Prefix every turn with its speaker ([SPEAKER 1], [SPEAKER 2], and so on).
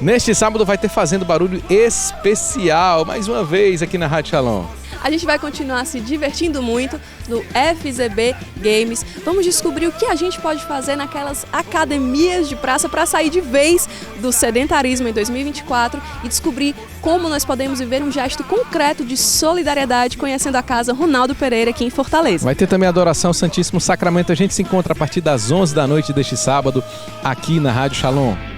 [SPEAKER 1] Neste sábado vai ter Fazendo Barulho especial, mais uma vez aqui na Rádio Shalom.
[SPEAKER 2] A gente vai continuar se divertindo muito no FZB Games. Vamos descobrir o que a gente pode fazer naquelas academias de praça para sair de vez do sedentarismo em 2024 e descobrir como nós podemos viver um gesto concreto de solidariedade conhecendo a Casa Ronaldo Pereira aqui em Fortaleza.
[SPEAKER 1] Vai ter também a Adoração Santíssimo Sacramento. A gente se encontra a partir das 11 da noite deste sábado aqui na Rádio Shalom.